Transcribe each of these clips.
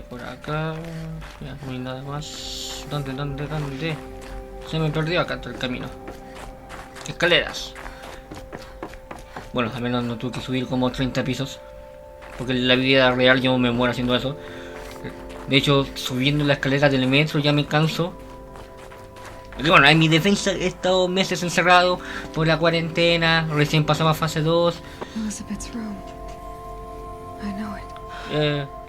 Por acá. Ya, no hay nada más. ¿Dónde? Se me perdió acá el camino. Escaleras. Bueno, al menos no tuve que subir como 30 pisos. Porque en la vida real yo me muero haciendo eso. De hecho, subiendo la escalera del metro ya me canso. Y bueno, en mi defensa he estado meses encerrado por la cuarentena. Recién pasaba fase 2.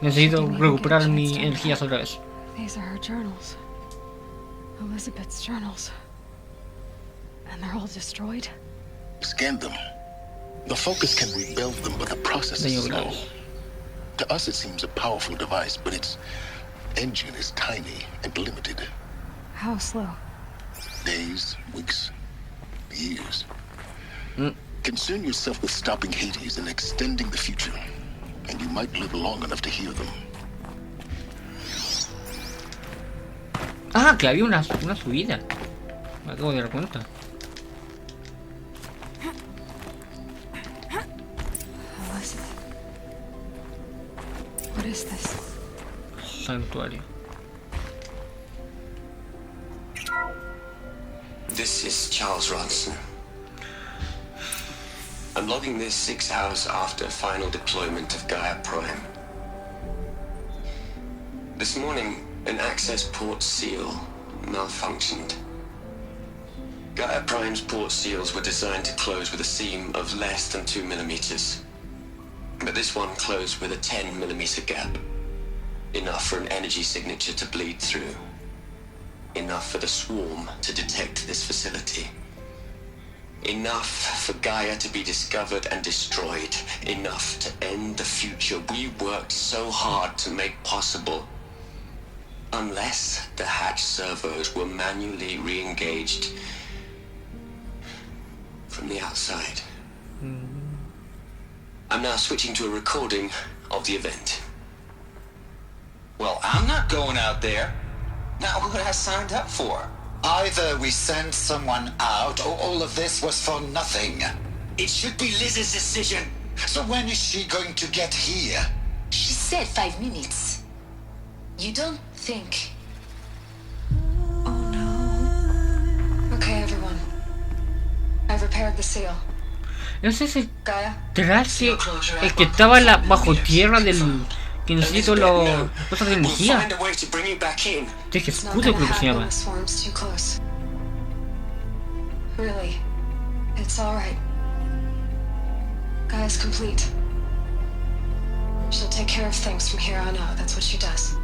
Necesito recuperar mis energías otra vez. These are her journals. Elizabeth's journals. And they're all destroyed? Scan them. The focus can rebuild them, but the process is slow. To us it seems a powerful device, but its engine is tiny and limited. How slow? Days, weeks, years. Concern yourself with stopping Hades and extending the future, and you might live long enough to hear them. Ah, que había una subida. Me acabo de dar cuenta. What is this? Santuario. This is Charles Ronson. I'm logging this 6 hours after final deployment of Gaia Prime. This morning, an access port seal malfunctioned. Gaia Prime's port seals were designed to close with a seam of less than 2 millimeters. But this one closed with a 10 millimeter gap. Enough for an energy signature to bleed through. Enough for the swarm to detect this facility. Enough for Gaia to be discovered and destroyed. Enough to end the future we worked so hard to make possible. Unless the hatch servos were manually re-engaged from the outside. I'm now switching to a recording of the event. Well, I'm not going out there. Not what I signed up for. Either we send someone out, or all of this was for nothing. It should be Liz's decision. So when is she going to get here? She said 5 minutes. You don't think... Oh no. Okay, everyone. I've repaired the seal. No sé si Gaia, traje el que estaba bajo tierra del... Que necesito las cosas de energía. Deje escudo creo que se llama. Really, it's all right. Gaia's complete. She'll take care of things from here on out. That's what she does.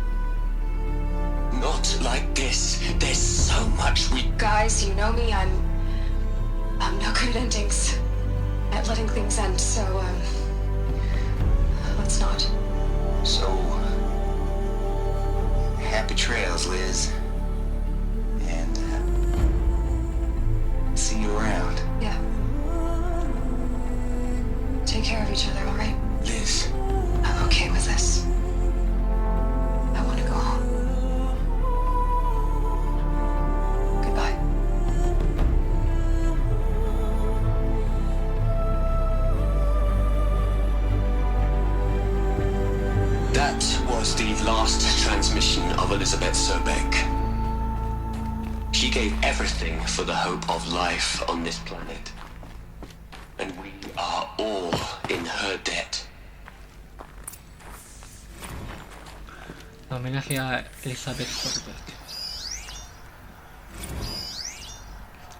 Not like this. There's so much we... Guys, you know me. I'm no good at endings. At letting things end. So let's not. So, happy trails, Liz. And see you around. Yeah. Take care of each other, all right? Liz. I'm okay with this. I want to go home. Goodbye. That was the last transmission of Elizabeth Sobek. She gave everything for the hope of life on this planet. And we are all in her debt. Homenaje a Elizabeth Sobek.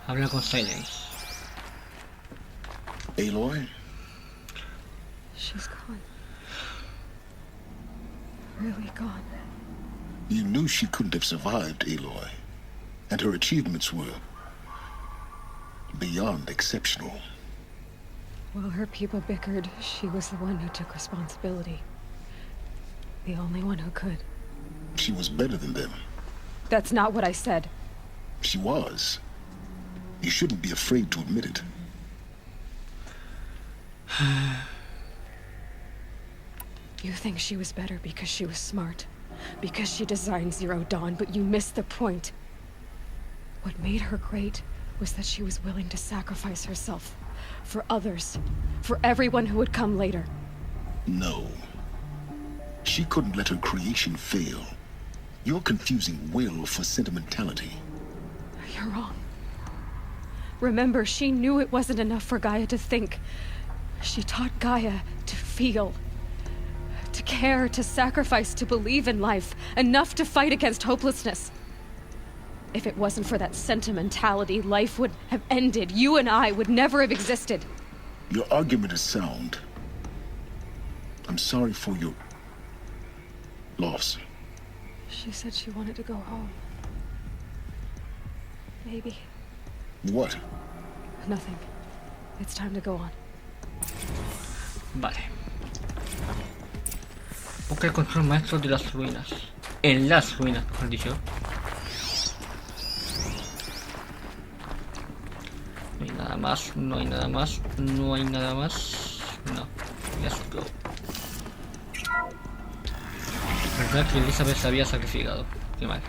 Habla con Silence. Aloy? She's gone. Really gone. You knew she couldn't have survived, Aloy. And her achievements were beyond exceptional. While her people bickered, she was the one who took responsibility. The only one who could. She was better than them. That's not what I said. She was. You shouldn't be afraid to admit it. You think she was better because she was smart, because she designed Zero Dawn, but you missed the point. What made her great was that she was willing to sacrifice herself for others, for everyone who would come later. No. She couldn't let her creation fail. You're confusing will for sentimentality. You're wrong. Remember, she knew it wasn't enough for Gaia to think. She taught Gaia to feel. To care, to sacrifice, to believe in life. Enough to fight against hopelessness. If it wasn't for that sentimentality, life would have ended. You and I would never have existed. Your argument is sound. I'm sorry for your loss. She said she wanted to go home. Maybe. What? Nothing. It's time to go on. Vale. Busca el control maestro de las ruinas. En las ruinas, mejor dicho. No hay nada más, no hay nada más, no hay nada más. No. Let's go. Verdad que Elizabeth se había sacrificado. Qué mal.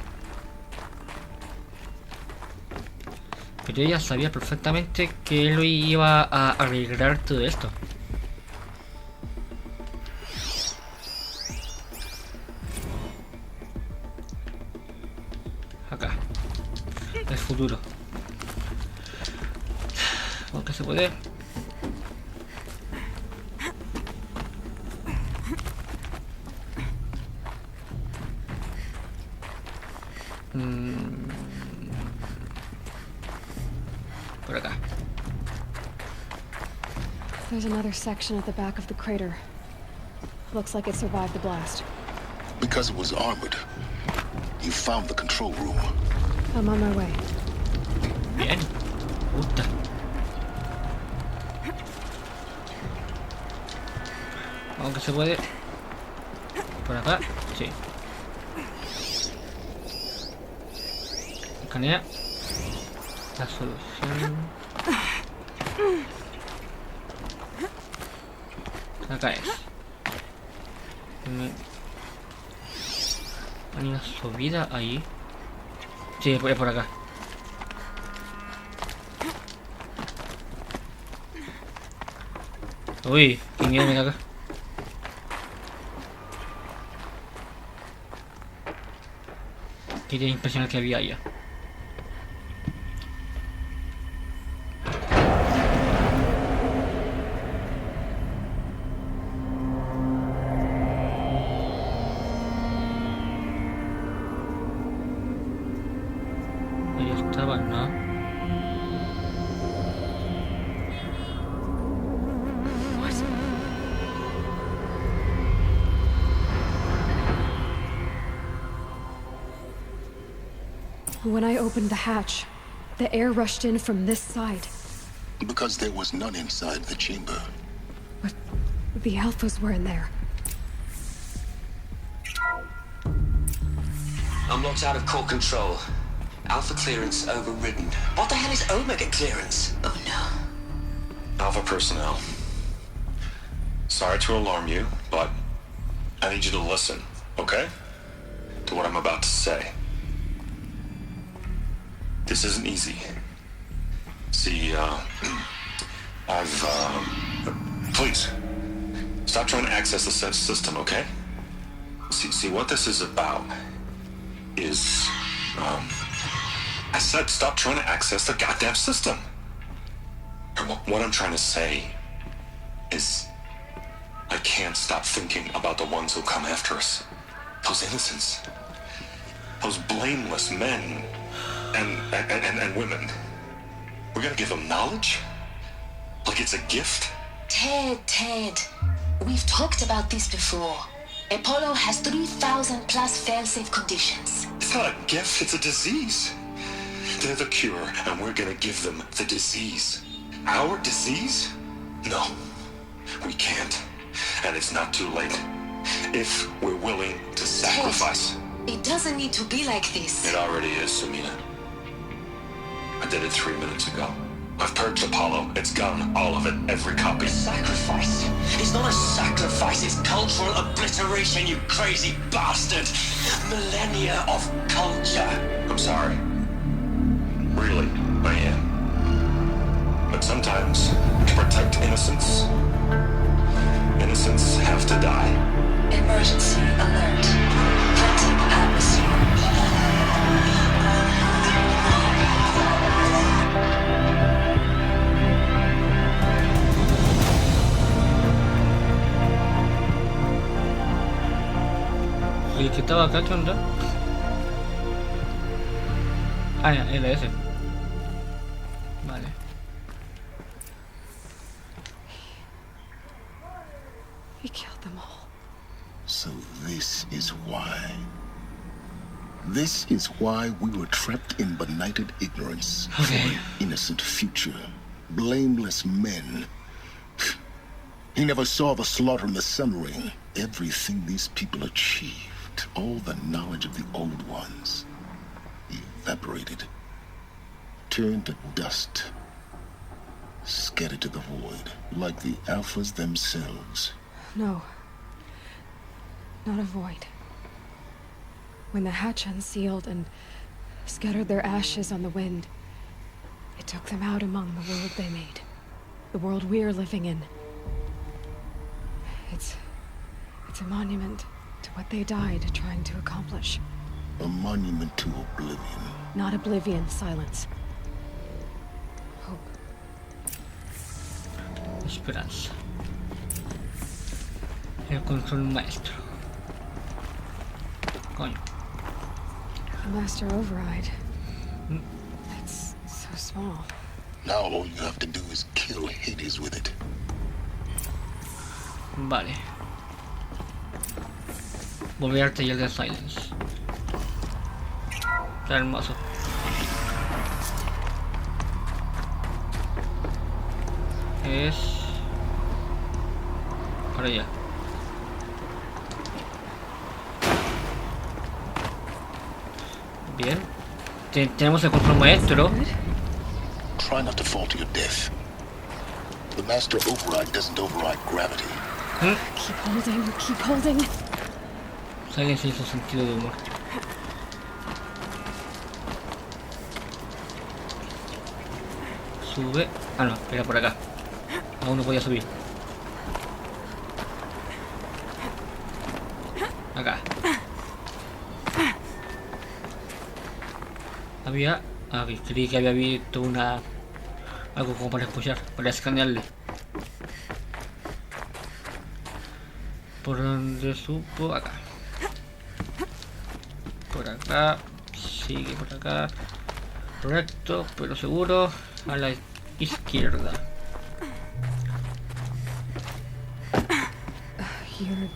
Pero ella sabía perfectamente que él iba a arreglar todo esto. Acá. El futuro. Aunque se puede. Por acá. There's another section at the back of the crater. Looks like it survived the blast. Because it was armored. You found the control room. I'm on my way. Bien. Gusta. Aunque se puede. Por acá. Sí. Escanea. La solución. Acá es. Hay una subida ahí. Sí, es por acá. Uy, qué miedo me da acá. Qué impresión que había allá. Ahí estaban, ¿no? When I opened the hatch, the air rushed in from this side. Because there was none inside the chamber. But the alphas were in there. Unlocked out of core control. Alpha clearance overridden. What the hell is Omega clearance? Oh no. Alpha personnel. Sorry to alarm you, but I need you to listen, okay? To what I'm about to say. This isn't easy. See, please, stop trying to access the system, okay? See, what this is about is, I said stop trying to access the goddamn system. What I'm trying to say is, I can't stop thinking about the ones who come after us. Those innocents. Those blameless men and women. We're gonna give them knowledge? Like it's a gift? Ted. We've talked about this before. Apollo has 3,000 plus fail-safe conditions. It's not a gift, it's a disease. They're the cure, and we're gonna give them the disease. Our disease? No, we can't. And it's not too late. If we're willing to sacrifice. Ted, it doesn't need to be like this. It already is, Samina. I did it 3 minutes ago. I've purged Apollo. It's gone. All of it. Every copy. Sacrifice? It's not a sacrifice, it's cultural obliteration, you crazy bastard! Millennia of culture! I'm sorry. Really, I am. But sometimes, to protect innocence, innocents have to die. Emergency alert. Venting atmosphere. El que estaba acá, ¿qué onda? Ah, ya, era ese. Vale. He killed them all. So this is why. This is why we were trapped in benighted ignorance for an innocent future. Blameless men. He never saw the slaughter in the Sun Ring. Everything these people achieved, all the knowledge of the old ones, evaporated, turned to dust, scattered to the void, like the Alphas themselves. No. Not a void. When the hatch unsealed and scattered their ashes on the wind, it took them out among the world they made. The world we're living in. It's a monument to what they died trying to accomplish. A monument to oblivion. Not oblivion, silence. Hope. Esperanza. El control maestro. Coño. The master override. It's so small. Now all you have to do is kill Hades with it. Vale. Volver al taller de Silence. Está hermoso. Es... para allá. Bien. Tenemos el control maestro. Try not to fall to your death. The master override doesn't override gravity. Keep holding, keep holding. Silence hizo sentido de humor. Sube. Ah, no, era por acá. Aún no podía subir. Acá. Había... Ah, creí que había visto una... algo como para escuchar, para escanearle. ¿Por donde supo? Acá. Por acá. Sigue por acá. Recto, pero seguro. A la izquierda. You're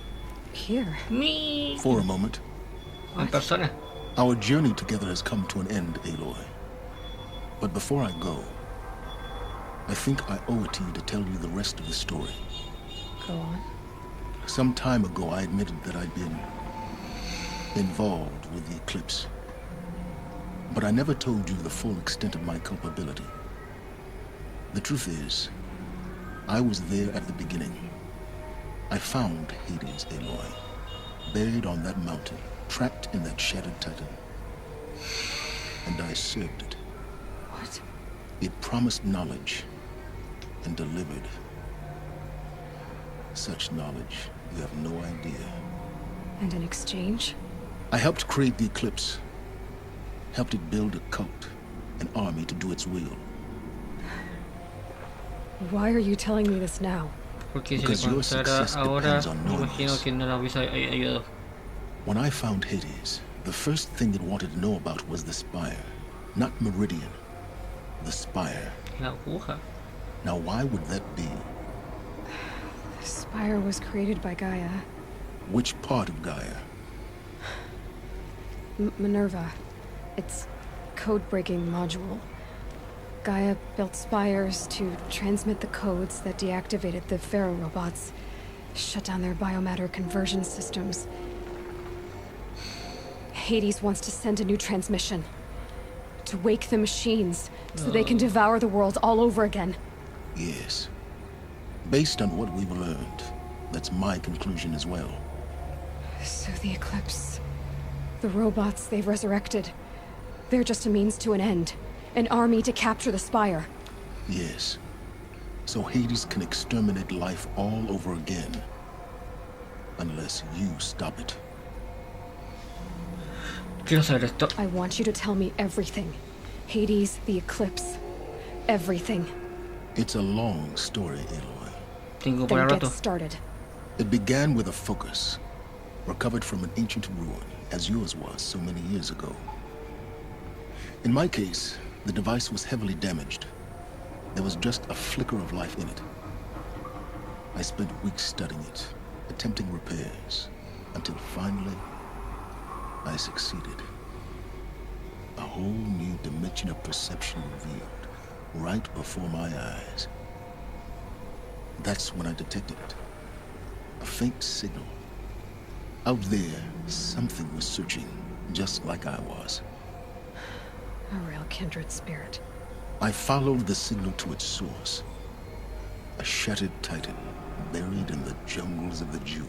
here. Me. For a moment, En persona. our journey together has come to an end, Aloy. But before I go, I think I owe it to you to tell you the rest of the story. Go on. Some time ago, I admitted that I'd been involved with the eclipse. But I never told you the full extent of my culpability. The truth is, I was there at the beginning. I found Hades, Aloy, buried on that mountain, trapped in that shattered titan. And I served it. What? It promised knowledge and delivered. Such knowledge, you have no idea. And in exchange? I helped create the eclipse. Helped it build a cult, an army to do its will. Why are you telling me this now? Porque si le Because your contara success ahora, depends on me knowing imagino this. que no la hubiese ayudado. When I found Hades, the first thing it wanted to know about was the spire. Not Meridian. The spire. La aguja. Now why would that be? The spire was created by Gaia. Which part of Gaia? Minerva. It's code-breaking module. Gaia built spires to transmit the codes that deactivated the Pharaoh robots, shut down their biomatter conversion systems. Hades wants to send a new transmission. To wake the machines, so they can devour the world all over again. Yes. Based on what we've learned, that's my conclusion as well. So the Eclipse... the robots they've resurrected... they're just a means to an end. An army to capture the Spire. Yes. So Hades can exterminate life all over again. unless you stop it. Quiero saber esto. I want you to tell me everything. Hades, the eclipse, everything. It's a long story, Aloy. Tengo para Then get rato. started. It began with a focus, recovered from an ancient ruin, as yours was so many years ago. In my case, the device was heavily damaged. There was just a flicker of life in it. I spent weeks studying it, attempting repairs, until finally, I succeeded. A whole new dimension of perception revealed, right before my eyes. That's when I detected it. A faint signal. Out there, something was searching, just like I was. A real kindred spirit. I followed the signal to its source. A shattered titan, buried in the jungles of the Jewel.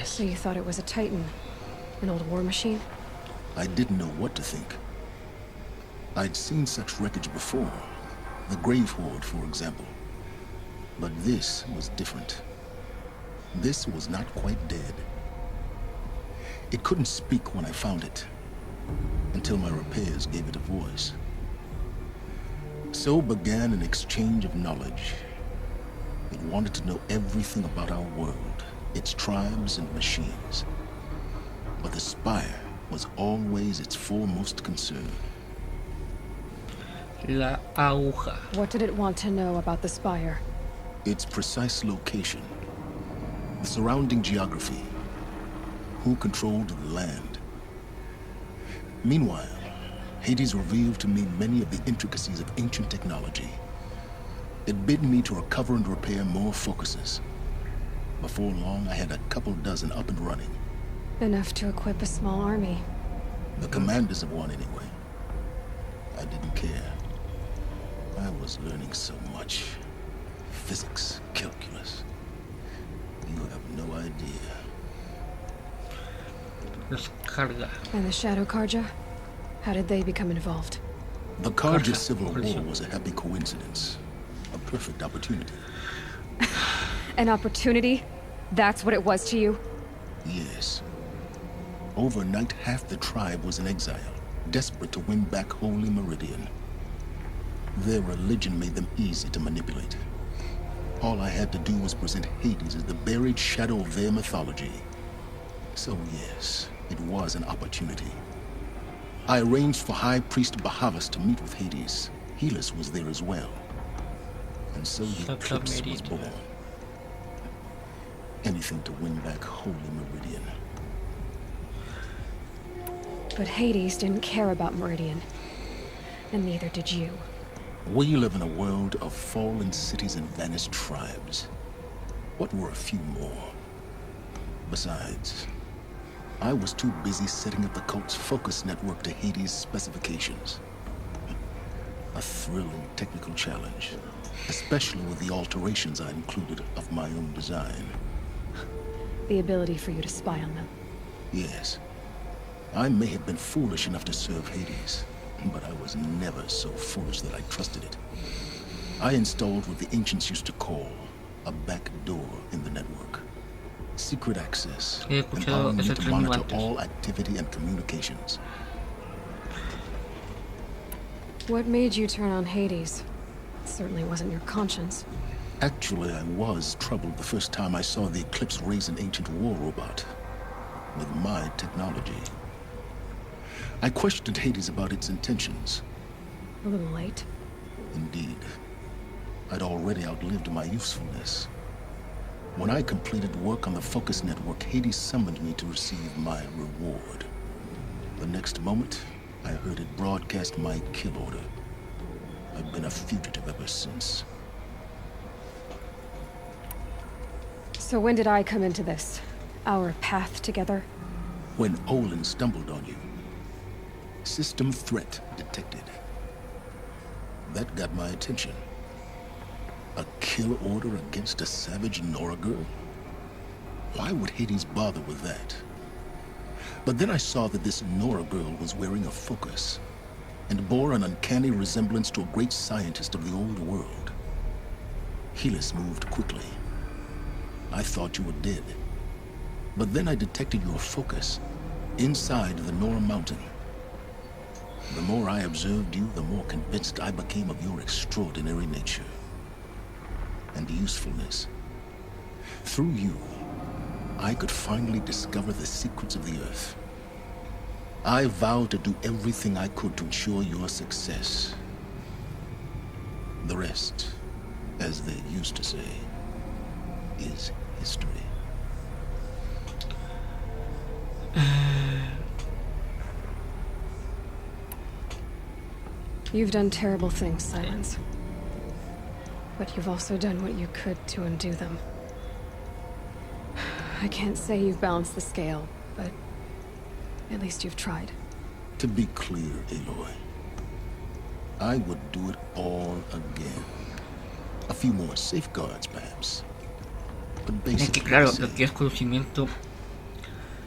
So you thought it was a titan? An old war machine? I didn't know what to think. I'd seen such wreckage before. The Grave Horde, for example. But this was different. This was not quite dead. It couldn't speak when I found it, until my repairs gave it a voice. So began an exchange of knowledge. It wanted to know everything about our world, its tribes and machines. But the Spire was always its foremost concern. La aguja. What did it want to know about the Spire? Its precise location, the surrounding geography, who controlled the land. Meanwhile, Hades revealed to me many of the intricacies of ancient technology. It bid me to recover and repair more focuses. Before long, I had a couple dozen up and running. Enough to equip a small army. The commanders of one, anyway. I didn't care. I was learning so much. Physics, calculus. You have no idea. Descarga. And the Shadow Karja? How did they become involved? The Karja Karja, Civil Karja. War was a happy coincidence. A perfect opportunity. An opportunity? That's what it was to you? Yes. Overnight, half the tribe was in exile, desperate to win back Holy Meridian. Their religion made them easy to manipulate. All I had to do was present Hades as the buried shadow of their mythology. So yes, it was an opportunity. I arranged for High Priest Bahavas to meet with Hades. Helis was there as well. And so the eclipse was born. Anything to win back Holy Meridian. But Hades didn't care about Meridian. And neither did you. We live in a world of fallen cities and vanished tribes. What were a few more? Besides, I was too busy setting up the cult's focus network to Hades' specifications. A thrilling technical challenge, especially with the alterations I included of my own design. The ability for you to spy on them. Yes, I may have been foolish enough to serve Hades, but I was never so foolish that I trusted it. I installed what the ancients used to call a back door in the network. Secret access, He escuchado allowing me ese to término monitor antes. all activity and communications. What made you turn on Hades? It certainly wasn't your conscience. Actually, I was troubled the first time I saw the Eclipse raise an ancient war robot with my technology. I questioned Hades about its intentions. A little late. Indeed, I'd already outlived my usefulness. When I completed work on the Focus Network, Hades summoned me to receive my reward. The next moment, I heard it broadcast my kill order. I've been a fugitive ever since. So when did I come into this? Our path together? When Olin stumbled on you. System threat detected. That got my attention. A kill order against a savage Nora girl? Why would Hades bother with that? But then I saw that this Nora girl was wearing a focus and bore an uncanny resemblance to a great scientist of the old world. Helis moved quickly. I thought you were dead. But then I detected your focus inside the Nora Mountain. The more I observed you, the more convinced I became of your extraordinary nature and usefulness. Through you, I could finally discover the secrets of the Earth. I vowed to do everything I could to ensure your success. The rest, as they used to say, is history. You've done terrible things, Silence. But you've also done what you could to undo them. I can't say you've balanced the scale, but at least you've tried. To be clear, Aloy, I would do it all again. A few more safeguards, perhaps. But Es que basically, claro, the lo same. que es conocimiento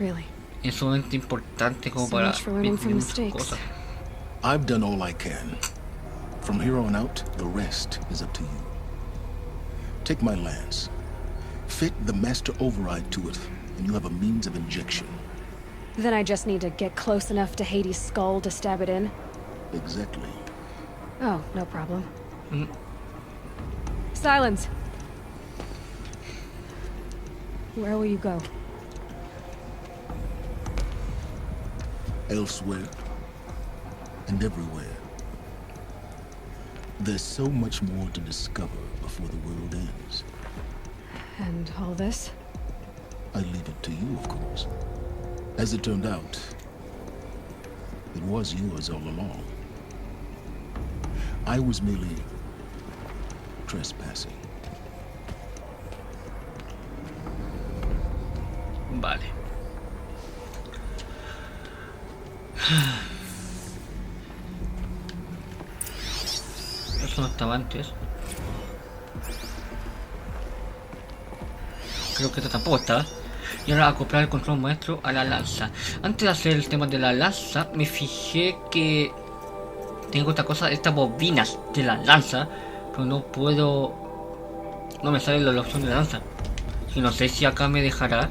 Really. es sumamente importante como So para much for learning from muchas mistakes. cosas. I've done all I can. From here on out, the rest is up to you. Take my lance. Fit the master override to it, and you have a means of injection. Then I just need to get close enough to Hades' skull to stab it in? Exactly. Oh, no problem. Mm. Silence! Where will you go? Elsewhere and everywhere. There's so much more to discover before the world ends. And all this? I leave it to you, of course. As it turned out, it was yours all along. I was merely trespassing. Vale. Eso no estaba antes. Creo que esto tampoco estaba. Y ahora acoplar el control maestro a la lanza. Antes de hacer el tema de la lanza, me fijé que tengo esta cosa, estas bobinas de la lanza, pero no puedo. No me sale la opción de la lanza. Y no sé si acá me dejará.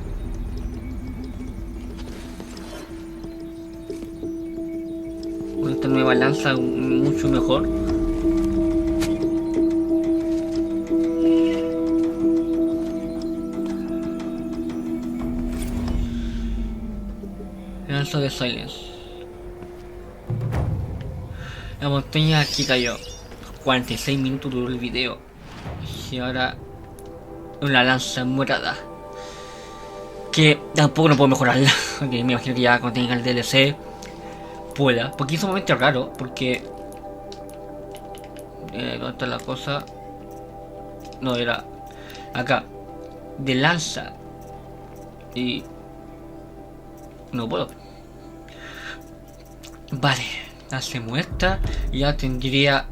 Con esta nueva lanza mucho mejor. Lanza de Silence. La montaña aquí cayó. 46 minutos duró el video. Y ahora una lanza morada. Que tampoco no puedo mejorarla. Okay, me imagino que ya cuando tenga el DLC pueda. Porque es sumamente raro. Porque ¿dónde está la cosa? No, era acá. De lanza. Y no puedo. Vale, hacemos esta y ya tendría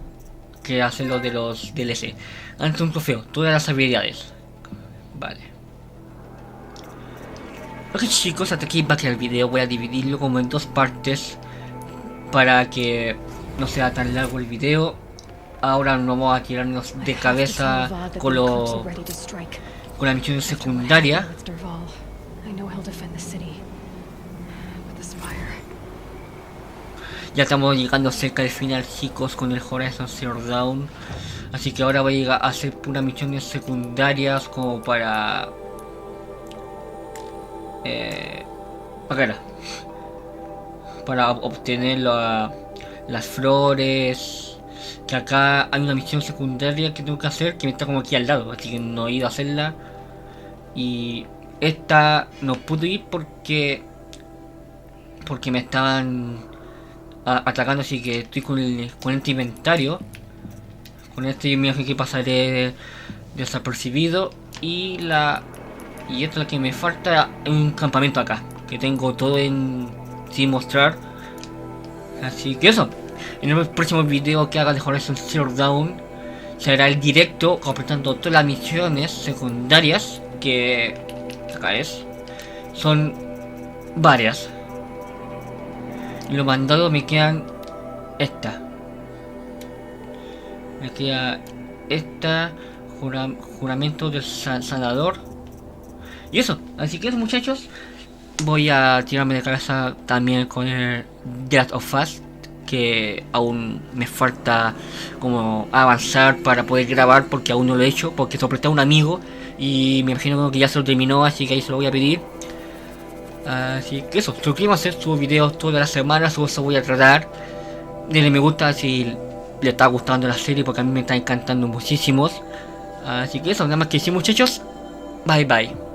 que hacer lo de los DLC. Antes un trofeo, todas las habilidades. Vale. Ok chicos, hasta aquí va a quedar el video. Voy a dividirlo como en dos partes para que no sea tan largo el video. Ahora no vamos a tirarnos de cabeza con la misión secundaria. Ya estamos llegando cerca del final chicos con el Horizon Zero Dawn. Así que ahora voy a llegar a hacer puras misiones secundarias como para... para obtener las flores. Que acá hay una misión secundaria que tengo que hacer que me está como aquí al lado. Así que no he ido a hacerla. Y esta no pude ir porque me estaban atacando, así que estoy con este inventario. Con este me imagino que pasaré desapercibido. Y esto es lo que me falta, un campamento acá, que tengo todo sin mostrar. Así que eso, en el próximo video que haga de Horizon Zero Dawn será el directo completando todas las misiones secundarias, que acá son varias. Y los mandados me quedan esta. Me queda esta, juramento del sanador. Y eso, así que eso, muchachos. Voy a tirarme de cabeza también con el The Last of Us, que aún me falta como avanzar para poder grabar, porque aún no lo he hecho, porque se lo presté a un amigo y me imagino que ya se lo terminó, así que ahí se lo voy a pedir. Así que eso, suscríbanse, subo videos todas las semanas, eso voy a tratar. Denle me gusta si le está gustando la serie, porque a mí me está encantando muchísimo. Así que eso, nada más que decir, muchachos. Bye bye.